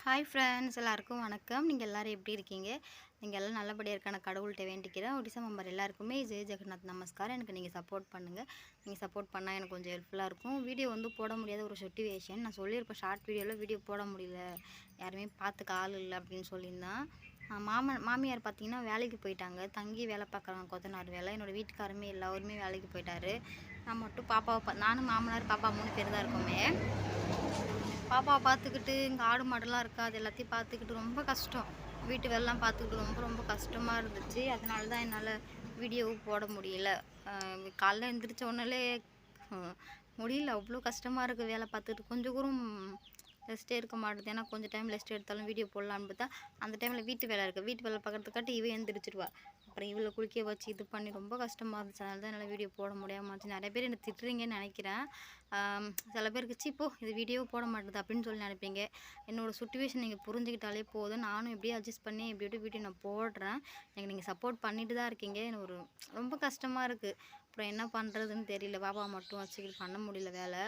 Hi friends, எல்லாருக்கும் வணக்கம். நீங்கள் எல்லோரும் எப்படி இருக்கீங்க? நீங்கள் எல்லாம் நல்லபடியாக இருக்கான கடவுள்கிட்ட வேண்டிக்கிறேன். ஒடிசா மெம்பர் எல்லாருக்குமே ஜெய் ஜெகநாத் நமஸ்காரம். எனக்கு நீங்கள் சப்போர்ட் பண்ணுங்கள். நீங்கள் சப்போர்ட் பண்ணால் எனக்கு கொஞ்சம் ஹெல்ப்ஃபுல்லாக இருக்கும். வீடியோ போட முடியாத ஒரு சிச்சுவேஷன். நான் சொல்லியிருப்பேன், ஷார்ட் வீடியோவில் வீடியோ போட முடியல, யாருமே பார்த்துக்க ஆள் இல்லை அப்படின்னு சொல்லியிருந்தான். மாமியார் பார்த்தீங்கன்னா வேலைக்கு போயிட்டாங்க. தங்கி வேலை பார்க்குறாங்க, கொத்தனார் வேலை. என்னோடய வீட்டுக்காரமே எல்லாருமே வேலைக்கு போயிட்டாரு. நான் மட்டும் பாப்பாவை நானும் மாமனார் பாப்பா 3 பேர் தான் இருக்கோமே. பாப்பாவை பார்த்துக்கிட்டு இங்கே ஆடு மாடெல்லாம் இருக்கா, அது எல்லாத்தையும் பார்த்துக்கிட்டு ரொம்ப கஷ்டம். வீட்டு வேலைலாம் பார்த்துக்கிட்டு ரொம்ப ரொம்ப கஷ்டமாக இருந்துச்சு. அதனால தான் என்னால் வீடியோவும் போட முடியல. காலைல எழுந்திரிச்ச உடனே முடியல, அவ்வளோ கஷ்டமாக இருக்குது. வேலை பார்த்துக்கிட்டு கொஞ்சம் கூட ரெஸ்ட்டே இருக்க மாட்டேது. ஏன்னா கொஞ்சம் டைம் ரெஸ்ட் எடுத்தாலும் வீடியோ போடலான்னு பார்த்தா அந்த டைமில் வீட்டு வேலை இருக்குது. வீட்டு வேலை பார்க்குறதுக்காட்டி இவன் எழுந்திரிச்சிடுவா. அப்புறம் இவ்வளோ குளிக்க வச்சு இது பண்ணி ரொம்ப கஷ்டமாக இருந்துச்சு. அதனால தான் என்னால் வீடியோ போட முடியாமல் இருந்துச்சு. நிறைய பேர் என்னை திட்டுறீங்கன்னு நினைக்கிறேன். சில பேருக்கு இப்போ இது வீடியோ போட மாட்டேது அப்படின்னு சொல்லி நினைப்பீங்க. என்னோடய சுச்சுவேஷன் நீங்கள் புரிஞ்சுக்கிட்டாலே போதும். நானும் எப்படியே அட்ஜஸ்ட் பண்ணி எப்படி வீடியோ நான் போடுறேன். எனக்கு நீங்கள் சப்போர்ட் பண்ணிட்டு தான் இருக்கீங்க. எனக்கு ரொம்ப கஷ்டமாக இருக்குது. அப்புறம் என்ன பண்ணுறதுன்னு தெரியல. பாப்பா மட்டும் வச்சுக்கிட்டு பண்ண முடியல வேலை.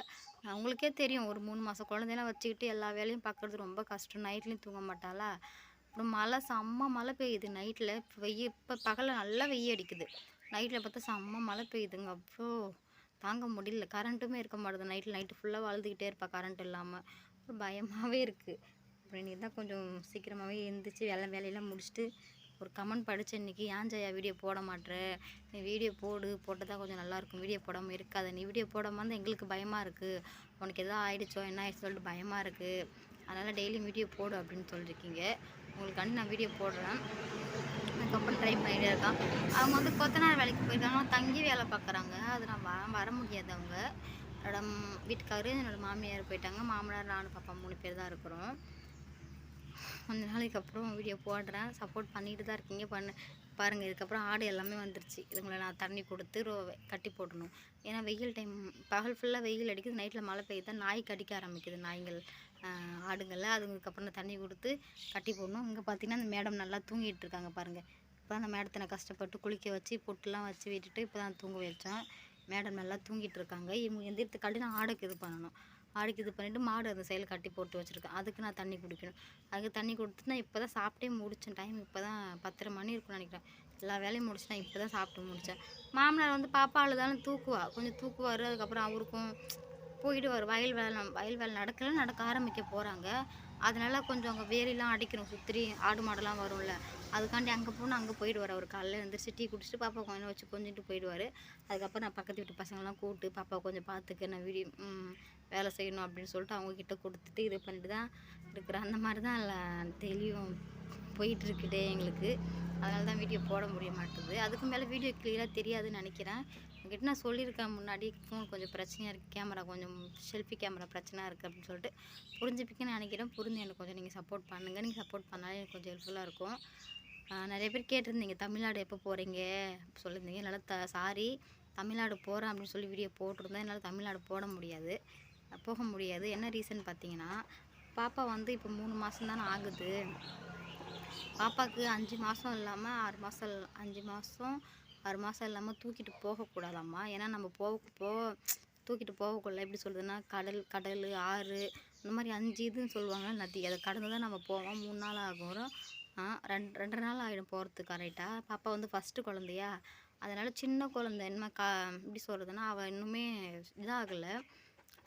அவங்களுக்கே தெரியும், ஒரு 3 மாதம் குழந்தையெல்லாம் வச்சுக்கிட்டு எல்லா வேலையும் பார்க்குறது ரொம்ப கஷ்டம். நைட்லேயும் தூங்க மாட்டாளா. அப்புறம் மழை, செம்ம மழை பெய்யுது நைட்டில். இப்போ பகலில் நல்லா வெய்ய அடிக்குது. நைட்டில் பார்த்தா செம்ம மழை பெய்யுதுங்க. அவ்வளோ தாங்க முடியல. கரண்ட்டுமே இருக்க மாட்டேது. நைட்டு ஃபுல்லாக அழுதுகிட்டே இருப்பா கரண்ட் இல்லாமல். அப்புறம் பயமாகவே இருக்குது. அப்புறம் இன்றைக்கி தான் கொஞ்சம் சீக்கிரமாகவே எழுந்திரிச்சு வேலையெல்லாம் முடிச்சுட்டு ஒரு கமெண்ட் படித்தேன் இன்றைக்கி. ஏன் ஜெயா வீடியோ போட மாட்டேற, நீ வீடியோ போட்டால் தான் கொஞ்சம் நல்லாயிருக்கும். வீடியோ போடாமல் இருக்காது. நீ வீடியோ போடாமல் இருந்தால் எங்களுக்கு பயமாக இருக்குது. உனக்கு எதாவது ஆகிடுச்சோ என்ன ஆகிடுச்சு சொல்லிட்டு பயமாக இருக்குது. அதனால் டெய்லியும் வீடியோ போடு அப்படின்னு சொல்லியிருக்கீங்க. உங்களுக்காண்டி நான் வீடியோ போடுறேன். அதுக்கப்புறம் ட்ரை பண்ணிகிட்டே இருக்கான். அவங்க கொத்தனார் வேலைக்கு போயிருக்காங்க, தங்கி வேலை பார்க்குறாங்க. அது நான் வர முடியாது. அவங்க என்னோட வீட்டுக்காரரு, என்னோடய மாமியார் போயிட்டாங்க. மாமனார், நானும் பாப்பா 3 பேர் தான் இருக்கிறோம். கொஞ்ச நாளைக்கு அப்புறம் வீடியோ போடுறேன். சப்போர்ட் பண்ணிட்டு தான் இருக்கீங்க. பாருங்கள். இதுக்கப்புறம் ஆடு எல்லாமே வந்துருச்சு. இதுங்களை நான் தண்ணி கொடுத்து கட்டி போடணும். ஏன்னா வெயில் டைம், பகல் ஃபுல்லாக வெயில் அடிக்குது, நைட்டில் மழை பெய்யுது, நாய் கடிக்க ஆரம்பிக்குது. நாய்கள் ஆடுங்களில் அதுக்கப்புறம் தண்ணி கொடுத்து கட்டி போடணும். இங்கே பார்த்தீங்கன்னா அந்த மேடம் நல்லா தூங்கிட்டு இருக்காங்க பாருங்கள். இப்போ தான் அந்த மேடத்தை நான் கஷ்டப்பட்டு குளிக்க வச்சு பொட்டுலாம் வச்சு விட்டுட்டு இப்போ தான் தூங்க வச்சேன். மேடம் நல்லா தூங்கிட்டு இருக்காங்க. இவங்க எந்திரத்துக்காட்டி நான் ஆடுக்கு இது பண்ணணும். ஆடுக்கு இது பண்ணிவிட்டு மாடு அந்த சைடில் கட்டி போட்டு வச்சுருக்கேன். அதுக்கு நான் தண்ணி குடிக்கணும். அதுக்கு தண்ணி கொடுத்துட்டு நான் இப்போ தான் சாப்பிட்டே முடித்தேன். டைம் இப்போ தான் 10:30 மணி இருக்குன்னு நினைக்கிறேன். எல்லா வேலையும் முடிச்சு நான் இப்போ தான் சாப்பிட்டு முடித்தேன். மாமனார் பாப்பா அழுதாலும் தூக்குவா, கொஞ்சம் தூக்குவார். அதுக்கப்புறம் அவருக்கும் போயிடுவார். வயல் வேலை நடக்க ஆரம்பிக்க போகிறாங்க. அதனால் கொஞ்சம் அங்கே வேலிலாம் அடிக்கணும். சுற்றி ஆடு மாடெல்லாம் வரும்ல, அதுக்காண்டி அங்கே போனால் அங்கே போயிடுவார். அவர் காலையில் எழுந்திரிச்சு டீ குடிச்சிட்டு பாப்பா கொஞ்சம் வச்சு கொஞ்சிட்டு போயிடுவார். அதுக்கப்புறம் நான் பக்கத்து வீட்டு பசங்கள்லாம் கூப்பிட்டு பாப்பா கொஞ்சம் பார்த்துக்க, நான் வேலை செய்யணும் அப்படின்னு சொல்லிட்டு அவங்கக்கிட்ட கொடுத்துட்டு இது பண்ணிட்டு தான் இருக்கிறேன். அந்த மாதிரி தான் டெய்லியும் போயிட்டுருக்குதே எங்களுக்கு. அதனால தான் வீடியோ போட முடிய மாட்டேது. அதுக்கு மேலே வீடியோ கிளியராக தெரியாதுன்னு நினைக்கிறேன். உங்ககிட்ட நான் சொல்லியிருக்கேன் முன்னாடி, ஃபோன் கொஞ்சம் பிரச்சனையாக இருக்குது, கேமரா கொஞ்சம் செல்ஃபி கேமரா பிரச்சனையாக இருக்குது அப்படின்னு சொல்லிட்டு. புரிஞ்சுப்பிக்கன்னு நினைக்கிறேன். புரிஞ்சு எனக்கு கொஞ்சம் நீங்கள் சப்போர்ட் பண்ணுங்கள். நீங்கள் சப்போர்ட் பண்ணாலே எனக்கு கொஞ்சம் ஹெல்ப்ஃபுல்லாக இருக்கும். நிறைய பேர் கேட்டிருந்தீங்க, தமிழ்நாடு எப்போ போகிறீங்க சொல்லியிருந்தீங்க. என்னால் சாரி, தமிழ்நாடு போகிறேன் அப்படின்னு சொல்லி வீடியோ போட்டிருந்தேன். என்னால் தமிழ்நாடு போக முடியாது. என்ன ரீசன் பார்த்தீங்கன்னா, பாப்பா இப்போ 3 மாதம் தானே ஆகுது. பாப்பாவுக்கு 5 மாதம் இல்லாமல் 6 மாதம் 5 மாதம் 6 மாதம் இல்லாமல் தூக்கிட்டு போகக்கூடாதாம்மா. ஏன்னா நம்ம தூக்கிட்டு போகக்குள்ள எப்படி சொல்கிறதுன்னா, கடல், ஆறு, இந்த மாதிரி 5 இதுன்னு சொல்லுவாங்க, நதி. அதை கடந்து தான் நம்ம போவோம். 3 நாள் ஆகும். 2 நாள் ஆகிடும் போகிறதுக்கு கரெக்டாக. பாப்பா ஃபஸ்ட்டு குழந்தையா, அதனால் சின்ன குழந்தை என்ன எப்படி சொல்கிறதுன்னா, அவள் இன்னுமே இதாகலை.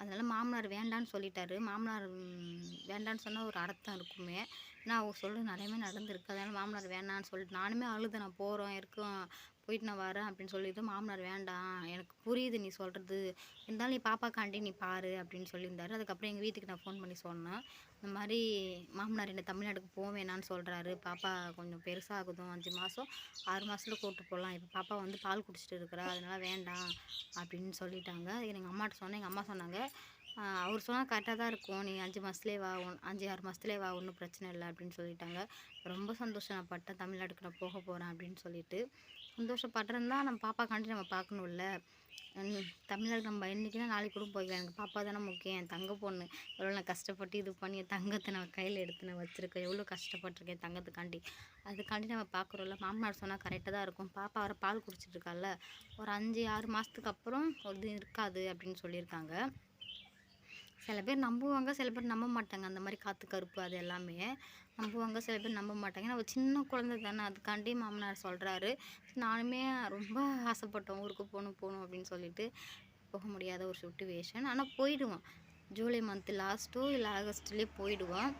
அதனால் மாமனார் வேண்டான்னு சொல்லிட்டாரு. மாமனார் வேண்டான்னு சொன்னால் ஒரு அர்த்தம் இருக்குமே. ஏன்னா அவங்க நிறையவே நடந்திருக்கு. அதனால் மாமனார் வேண்டான்னு சொல்லிட்டு நானுமே அழுது, நான் போயிட்டு நான் வரேன் அப்படின்னு சொல்லிட்டு, மாமனார் வேண்டாம், எனக்கு புரியுது நீ சொல்கிறது, இருந்தாலும் நீ பாப்பாக்காண்டி நீ பாரு அப்படின்னு சொல்லியிருந்தாரு. அதுக்கப்புறம் எங்கள் வீட்டுக்கு நான் ஃபோன் பண்ணி சொன்னேன், இந்த மாதிரி மாமனார் என்னை தமிழ்நாட்டுக்கு போக வேணான்னு சொல்கிறாரு. பாப்பா கொஞ்சம் பெருசாகுதும், 5 மாதம் 6 மாதத்தில் கூப்பிட்டு போகலாம். இப்போ பாப்பா பால் குடிச்சிட்டு இருக்கிறா, அதனால் வேண்டாம் அப்படின்னு சொல்லிட்டாங்க. எங்கள் அம்மாட்ட சொன்னேன். எங்கள் அம்மா சொன்னாங்க, அவர் சொன்னால் கரெக்டாக தான் இருக்கும், நீ 5 மாதத்துலேயே வா, 5-6 மாதத்துலேயே வா, ஒன்றும் பிரச்சனை இல்லை அப்படின்னு சொல்லிட்டாங்க. ரொம்ப சந்தோஷம் நான் பட்டேன், தமிழ்நாட்டுக்கு நான் போக போகிறேன் அப்படின்னு சொல்லிட்டு. சந்தோஷப்படுறேன்னா நம்ம பாப்பாக்காண்டி நம்ம பார்க்கணும்ல. தமிழ்நாடு நம்ம இன்றைக்கினா நாளைக்கு கூட போய்க்கலாம். எனக்கு பாப்பா தானே முக்கியம், என் தங்க பொண்ணு. எவ்வளோ நான் கஷ்டப்பட்டு இது பண்ணி என் தங்கத்தை நான் கையில் எடுத்து நான் வச்சுருக்கேன், எவ்வளோ கஷ்டப்பட்டிருக்கேன் தங்கத்துக்காண்டி. அதுக்காண்டி நம்ம பார்க்குறோம்ல. மாமனார் சொன்னால் கரெக்டாக தான் இருக்கும். பாப்பா வர பால் குடிச்சிட்ருக்கால, ஒரு 5-6 மாதத்துக்கு அப்புறம் ஒரு இது இருக்காது அப்படின்னு சொல்லியிருக்காங்க. சில பேர் நம்புவாங்க, சில பேர் நம்ப மாட்டாங்க. அந்த மாதிரி காத்து கருப்பு அது எல்லாமே நம்புவாங்க, சில பேர் நம்ப மாட்டாங்க. ஏன்னா அவ சின்ன குழந்தை தானே, அதுக்காண்டி மாமனார் சொல்கிறாரு. நானுமே ரொம்ப ஆசைப்பட்டோம் ஊருக்கு போகணும் போகணும் அப்படின்னு சொல்லிட்டு போக முடியாத ஒரு சுச்சுவேஷன். ஆனால் போயிடுவோம். ஜூலை மந்த் லாஸ்ட்டோ இல்லை ஆகஸ்ட்லேயே போயிடுவோம்.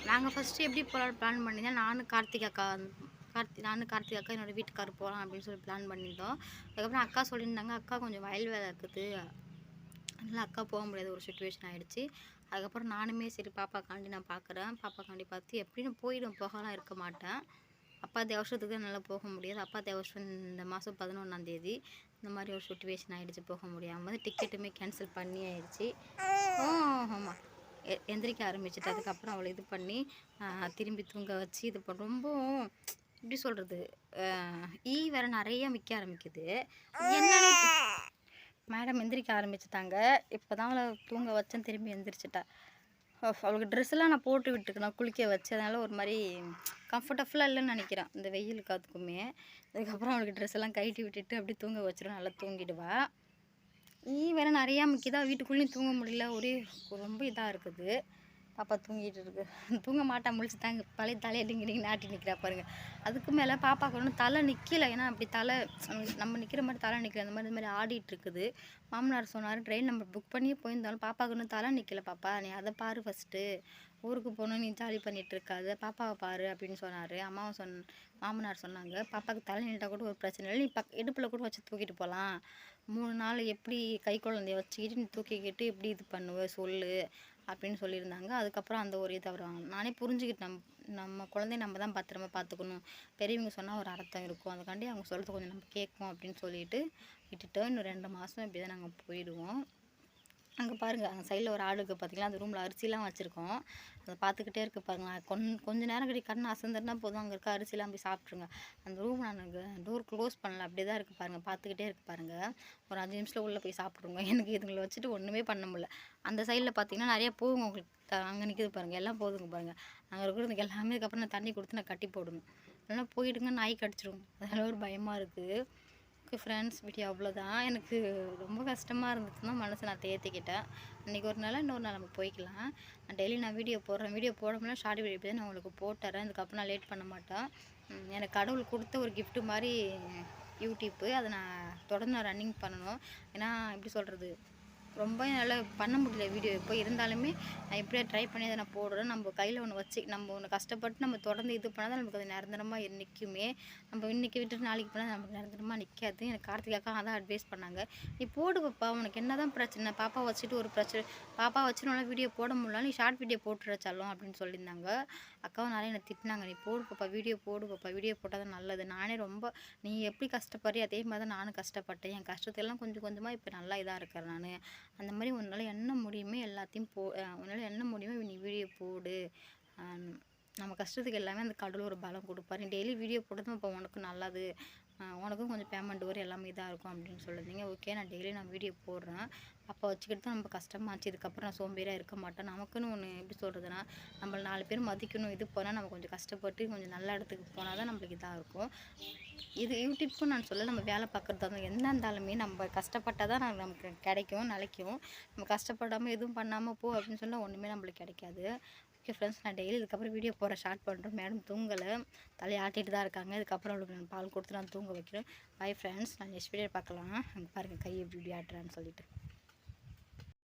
நாங்கள் ஃபஸ்ட்டு எப்படி போகலான்னு பிளான் பண்ணியிருந்தோம், நானும் கார்த்திக் அக்கா என்னோடய வீட்டுக்காரர் போகலாம் அப்படின்னு சொல்லி பிளான் பண்ணியிருந்தோம். அதுக்கப்புறம் அக்கா சொல்லியிருந்தாங்க, அக்கா கொஞ்சம் வயல் வேலை இருக்குது, அதனால் அக்கா போக முடியாத ஒரு சுச்சுவேஷன் ஆகிடுச்சு. அதுக்கப்புறம் நானுமே சரி பாப்பாக்காண்டி நான் பார்க்குறேன், பாப்பாக்காண்டி பார்த்து எப்படின்னு போயிடும், போகலாம் இருக்க மாட்டேன். அப்பா தேவசத்துக்கு தான் என்னால் போக முடியாது. அப்பா தேவசம் இந்த மாதம் 11ஆந்தேதி. இந்த மாதிரி ஒரு சுச்சுவேஷன் ஆகிடுச்சு, போக முடியாமல் டிக்கெட்டுமே கேன்சல் பண்ணி ஆயிடுச்சு. ஆமாம், எந்திரிக்க ஆரம்பிச்சிட்டு அதுக்கப்புறம் அவளை இது பண்ணி திரும்பி தூங்க வச்சு இது பண்ண ரொம்ப எப்படி சொல்கிறது, வேறு நிறையா மிக்க ஆரம்பிக்குது. என்னன்னு மேடம் எந்திரிக்க ஆரம்பிச்சிட்டாங்க. இப்போ தான் அவளை தூங்க வச்சேன், திரும்பி எந்திரிச்சிட்டா. அவளுக்கு ட்ரெஸ்ஸெல்லாம் நான் போட்டு விட்டுருக்கேன், குளிக்க வச்சு. அதனால் ஒரு மாதிரி கம்ஃபர்டபுளாக இல்லைன்னு நினைக்கிறேன் இந்த வெயிலுக்கு அதுக்குமே. அதுக்கப்புறம் அவளுக்கு ட்ரெஸ்ஸெல்லாம் கழட்டி விட்டுட்டு அப்படியே தூங்க வச்சிடும், நல்லா தூங்கிடுவா. வேறு நிறையா மிக்கிதா, வீட்டுக்குள்ளேயும் தூங்க முடியல, ஒரே ரொம்ப இதாக இருக்குது. பாப்பா தூங்கிட்டு இருக்கு, தூங்க மாட்டா, முழிச்சு தாங்க பழைய தலையை டிங்கி நாட்டி நிற்கிறா பாருங்க. அதுக்கு மேலே பாப்பாவுக்கு ஒன்றும் தலை நிற்கலை, ஏன்னா அப்படி தலை நம்ம நிற்கிற மாதிரி தலை நிற்கல, அந்த மாதிரி ஆடிட்டு இருக்குது. மாமனார் சொன்னார், ட்ரெயின் நம்பர் புக் பண்ணியே போயிருந்தாலும் பாப்பாவுக்கு ஒன்றும் தலை நிற்கலை, பாப்பா நீ அதை பாரு ஃபஸ்ட்டு, ஊருக்கு போகணும் நீ ஜாலி பண்ணிகிட்டு இருக்காது, பாப்பாவை பாரு அப்படின்னு சொன்னார். அம்மாவும் மாமனார் சொன்னாங்க, பாப்பாவுக்கு தலை நின்ட்டால் கூட ஒரு பிரச்சனை இல்லை, நீ இடுப்பில் கூட வச்சு தூக்கிட்டு போகலாம், 3 நாள் எப்படி கை குழந்தைய வச்சுக்கிட்டு நீ தூக்கிக்கிட்டு எப்படி இது பண்ணுவ சொல்லு அப்படின்னு சொல்லியிருந்தாங்க. அதுக்கப்புறம் அந்த ஒரு இதை வருவாங்க. நானே புரிஞ்சுக்கிட்டேன், நம்ம குழந்தைய நம்ம தான் பத்திரமா பார்த்துக்கணும், பெரியவங்க சொன்னால் ஒரு அர்த்தம் இருக்கும், அதுக்காண்டி அவங்க சொல்கிறது கொஞ்சம் நம்ம கேட்கும் அப்படின்னு சொல்லிட்டு விட்டுட்டோம். இன்னும் 2 மாதம் இப்படி தான் நாங்கள் போயிடுவோம். அங்கே பாருங்கள், அந்த சைடில் ஒரு ஆடு இருக்குது பார்த்தீங்களா, அந்த ரூமில் அரிசிலாம் வச்சுருக்கோம், அதை பார்த்துக்கிட்டே இருக்குது பாருங்கள். கொஞ்சம் நேரம் கட்டி கண்ணு அசந்துருந்தா போதும், அங்கே இருக்க அரிசிலாம் போய் சாப்பிட்ருங்க. அந்த ரூம் நான் டோர் க்ளோஸ் பண்ணல, அப்படியே தான் இருக்குது பாருங்கள், பார்த்துக்கிட்டே இருக்குது பாருங்கள். ஒரு 5 நிமிஷத்தில் உள்ளே போய் சாப்பிட்ருங்க. எனக்கு இதுங்களை வச்சுட்டு ஒன்றுமே பண்ண முடியல. அந்த சைடில் பார்த்தீங்கன்னா நிறைய போகுங்க, உங்களுக்கு அங்கே நிற்கிது பாருங்கள், எல்லாம் போகுதுங்க பாருங்கள். அங்கே இருக்கிறதுக்கு எல்லாமே அதுக்கப்புறம் நான் தண்ணி கொடுத்து நான் கட்டி போடணும், இல்லைன்னா போயிடுங்க நாய் கடிச்சிடும், அதெல்லாம் ஒரு பயமாக இருக்குது. ஓகே ஃப்ரெண்ட்ஸ், வீடியோ அவ்வளோதான். எனக்கு ரொம்ப கஷ்டமாக இருந்துச்சுன்னா மனசை நான் தேர்த்திக்கிட்டேன். இன்றைக்கி ஒரு நாள், இன்னொரு நாள் நம்ம போய்க்கலாம். நான் டெய்லி நான் வீடியோ போடுறேன், வீடியோ போட ஷார்ட் வீடியோ தான் நான் உங்களுக்கு போட்டுறேன். இதுக்கப்புறம் நான் லேட் பண்ண மாட்டேன். எனக்கு கடவுள் கொடுத்த ஒரு கிஃப்ட்டு மாதிரி யூடியூப்பு, அதை நான் தொடர்ந்து நான் ரன்னிங் பண்ணணும். ஏன்னா எப்படி சொல்கிறது, ரொம்ப என்னால் பண்ண முடியல வீடியோ இப்போ, இருந்தாலுமே நான் எப்படியா ட்ரை பண்ணி அதை நான் போடுறேன். நம்ம கையில் ஒன்று வச்சு நம்ம ஒன்று கஷ்டப்பட்டு நம்ம தொடர்ந்து இது பண்ணால் தான் நமக்கு அது நிரந்தரமாக நிற்குமே. நம்ம இன்றைக்கி விட்டுட்டு நாளைக்கு போனால் நமக்கு நிரந்தரமாக நிற்காது. எனக்கு கார்த்திகாக்கா அதான் அட்வைஸ் பண்ணாங்க, நீ போடு பாப்பா, உனக்கு என்ன தான் பிரச்சனை, பாப்பா வச்சுட்டு ஒரு பிரச்சனை, பாப்பா வச்சு நல்லா வீடியோ போட முடியல, நீ ஷார்ட் வீடியோ போட்டுறச்சாலும் அப்படின்னு சொல்லியிருந்தாங்க. அக்காவும் நிறைய என்னை திட்டினாங்க, நீ போடு பாப்பா, வீடியோ போடு பாப்பா, வீடியோ போட்டால் தான் நல்லது. நானே ரொம்ப, நீ எப்படி கஷ்டப்படுறீ அதே மாதிரி தான் நானும் கஷ்டப்பட்டேன், என் கஷ்டத்தெல்லாம் கொஞ்சம் கொஞ்சமாக இப்போ நல்லா இதாக இருக்கிறேன் நான். அந்த மாதிரி உன்னால் என்ன முடியுமே எல்லாத்தையும் உன்னால் என்ன முடியுமோ நீ வீடியோ போடு, நம்ம கஷ்டத்துக்கு எல்லாமே அந்த கடவுள் ஒரு பலம் கொடுப்பாரு. நீ டெய்லி வீடியோ போட்டதும் இப்போ உனக்கு நல்லது, உனக்கும் கொஞ்சம் பேமெண்ட் வரும், எல்லாமே இதாக இருக்கும் அப்படின்னு சொல்லுறீங்க. ஓகே, நான் டெய்லி நான் வீடியோ போடுறேன். அப்போ வச்சுக்கிட்டு தான் நம்ம கஷ்டமாச்சு, இதுக்கப்புறம் நான் சோம்பேறியாக இருக்க மாட்டேன். நமக்குன்னு ஒன்று எப்படி சொல்கிறதுனா, நம்மளை 4 பேர் மதிக்கணும், இது போனால் நம்ம கொஞ்சம் கஷ்டப்பட்டு கொஞ்சம் நல்ல இடத்துக்கு போனால் தான் நம்மளுக்கு இதாக இருக்கும். இது யூடியூப்க்கும் நான் சொல்ல, நம்ம வேலை பார்க்குறது தான் என்ன இருந்தாலுமே நம்ம கஷ்டப்பட்டால் தான் நமக்கு கிடைக்கும், நிலைக்கும். நம்ம கஷ்டப்படாமல் எதுவும் பண்ணாமல் போ அப்படின்னு சொன்னால் ஒன்றுமே நம்மளுக்கு கிடைக்காது. ஓகே ஃப்ரெண்ட்ஸ், நான் டெய்லி இதுக்கப்புறம் வீடியோ போட ஸ்டார்ட் பண்ணுறேன். மேடம் தூங்கலை, தலையை ஆட்டிகிட்டு தான் இருக்காங்க. இதுக்கப்புறம் அவளுக்கு நான் பால் கொடுத்து நான் தூங்க வைக்கிறேன். பை ஃப்ரெண்ட்ஸ், நான் நெக்ஸ்ட் வீடியோ பார்க்கலாம். அங்கே பாருங்கள் கையை எப்படி ஆட்டுறான்னு சொல்லிட்டு.